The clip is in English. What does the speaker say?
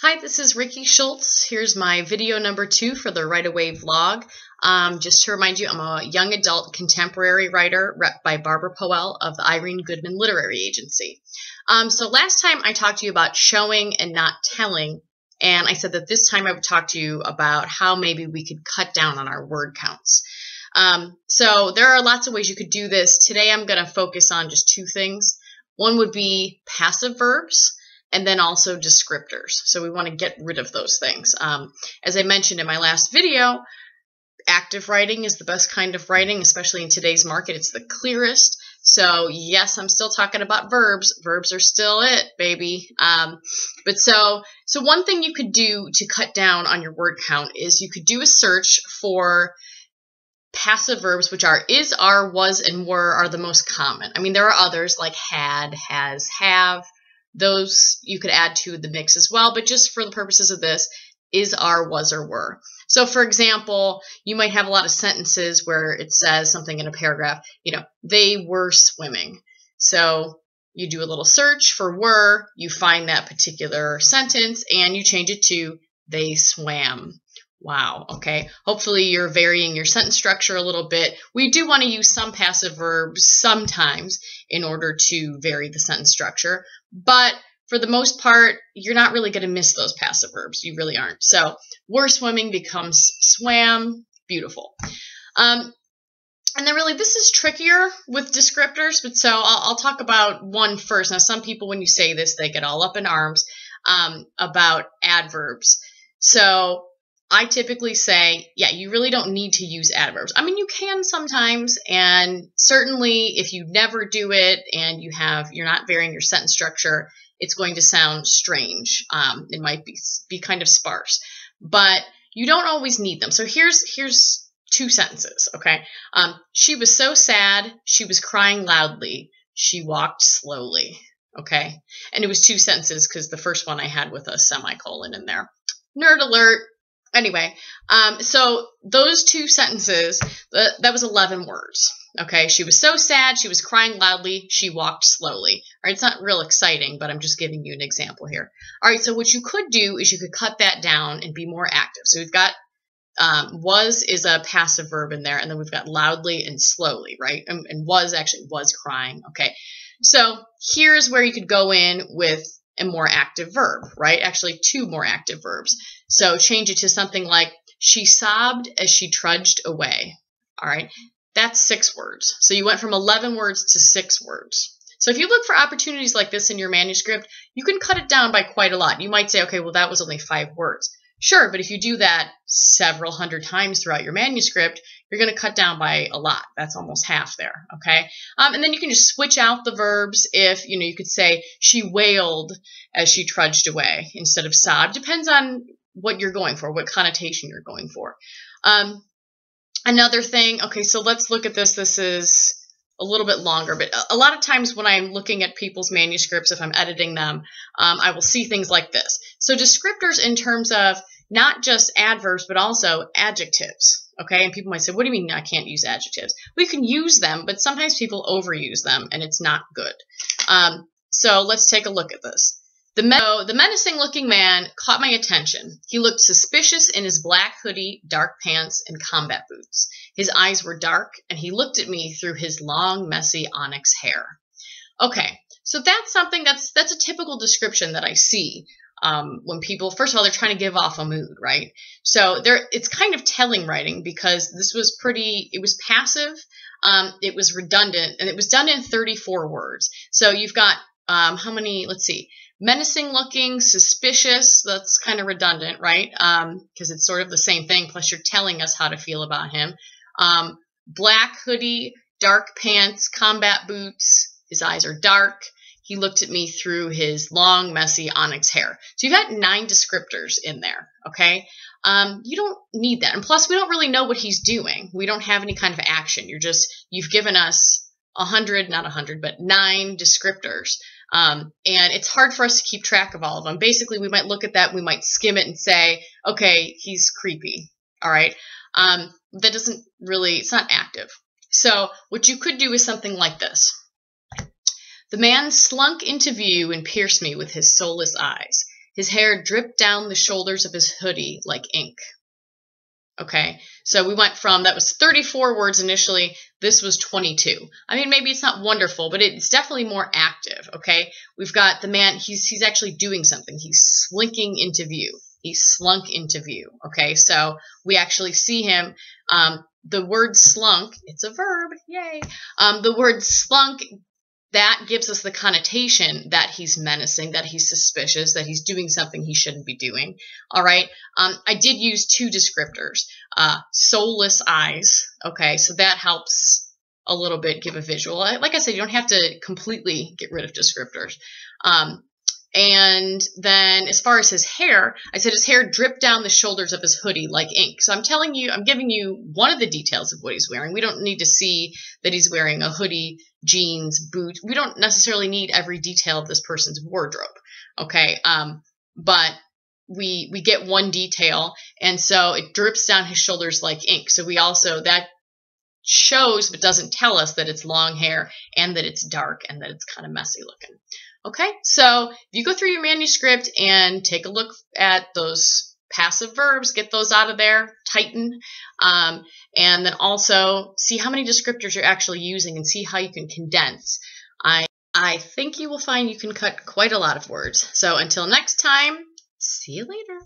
Hi, this is Ricki Schultz. Here's my video number 2 for the Right Away vlog. Just to remind you, I'm a young adult contemporary writer rep by Barbara Powell of the Irene Goodman Literary Agency. So last time I talked to you about showing and not telling, and I said that this time I would talk to you about how maybe we could cut down on our word counts. So there are lots of ways you could do this. Today I'm going to focus on just 2 things. One would be passive verbs, and then also descriptors. So we want to get rid of those things. As I mentioned in my last video, active writing is the best kind of writing, especially in today's market. It's the clearest. So yes, I'm still talking about verbs. Verbs are still it, baby. So one thing you could do to cut down on your word count is you could do a search for passive verbs, which are is, are, was, and were are the most common. I mean, there are others like had, has, have. Those you could add to the mix as well, but just for the purposes of this, is, are, was, or were. So for example, you might have a lot of sentences where it says something in a paragraph, they were swimming. So you do a little search for were, you find that particular sentence, and you change it to they swam. Wow, okay. Hopefully you're varying your sentence structure a little bit. We do want to use some passive verbs sometimes in order to vary the sentence structure, but for the most part, you're not really going to miss those passive verbs. You really aren't. So were swimming becomes swam. Beautiful. And then really this is trickier with descriptors, but so I'll talk about one first. Now some people, when you say this, they get all up in arms about adverbs. So I typically say, yeah, you really don't need to use adverbs. I mean, you can sometimes, and certainly if you never do it and you're not varying your sentence structure, it's going to sound strange. It might be kind of sparse, but you don't always need them. So here's 2 sentences, okay? She was so sad, she was crying loudly, she walked slowly, okay? And it was 2 sentences because the first one I had with a semicolon in there. Nerd alert. Anyway, so those 2 sentences, that was 11 words, okay? She was so sad, she was crying loudly, she walked slowly. All right, it's not real exciting, but I'm just giving you an example here. All right, so what you could do is you could cut that down and be more active. So we've got was is a passive verb in there, and then we've got loudly and slowly, right? And was actually was crying, okay? So here's where you could go in with a more active verb, right? Actually 2 more active verbs. So change it to something like, she sobbed as she trudged away. All right, that's 6 words. So you went from 11 words to 6 words. So if you look for opportunities like this in your manuscript, you can cut it down by quite a lot. You might say, okay, well, that was only 5 words. Sure, but if you do that several hundred times throughout your manuscript, you're going to cut down by a lot. That's almost half there, okay? And then you can just switch out the verbs. If, you could say she wailed as she trudged away instead of sobbed. Depends on what you're going for, what connotation you're going for. Another thing, okay, so let's look at this. This is a little bit longer, but a lot of times when I'm looking at people's manuscripts, if I'm editing them, I will see things like this. So descriptors in terms of not just adverbs, but also adjectives, okay? And people might say, what do you mean I can't use adjectives? We can use them, but sometimes people overuse them, and it's not good. So let's take a look at this. The menacing-looking man caught my attention. He looked suspicious in his black hoodie, dark pants, and combat boots. His eyes were dark, and he looked at me through his long, messy onyx hair. Okay, so that's something that's a typical description that I see when people, first of all, they're trying to give off a mood, right? So it's kind of telling writing because this was it was passive, it was redundant, and it was done in 34 words. So you've got, how many, let's see, menacing looking, suspicious, that's kind of redundant, right? Because it's sort of the same thing, plus you're telling us how to feel about him. Black hoodie, dark pants, combat boots, his eyes are dark. He looked at me through his long, messy onyx hair. So you've got 9 descriptors in there, okay? You don't need that. And plus, we don't really know what he's doing. We don't have any kind of action. You've given us 100, not 100, but 9 descriptors. And it's hard for us to keep track of all of them. Basically, we might look at that, we might skim it and say, okay, he's creepy, all right? That doesn't really, it's not active. So what you could do is something like this. The man slunk into view and pierced me with his soulless eyes. His hair dripped down the shoulders of his hoodie like ink. Okay, so we went from, that was 34 words initially, this was 22. I mean, maybe it's not wonderful, but it's definitely more active, okay? We've got the man, he's actually doing something. He's slinking into view. He slunk into view, okay? So we actually see him, the word slunk, it's a verb, yay. The word slunk, that gives us the connotation that he's menacing, that he's suspicious, that he's doing something he shouldn't be doing. All right. I did use 2 descriptors. Soulless eyes. Okay, so that helps a little bit give a visual. Like I said, you don't have to completely get rid of descriptors. And then as far as his hair, I said his hair dripped down the shoulders of his hoodie like ink. So I'm telling you, I'm giving you one of the details of what he's wearing. We don't need to see that he's wearing a hoodie, jeans, boots. We don't necessarily need every detail of this person's wardrobe. Okay. But we get one detail, and so it drips down his shoulders like ink. So we also, that shows but doesn't tell us that it's long hair and that it's dark and that it's kind of messy looking. Okay, so if you go through your manuscript and take a look at those passive verbs, get those out of there, tighten, and then also see how many descriptors you're actually using and see how you can condense. I think you will find you can cut quite a lot of words. So until next time, see you later.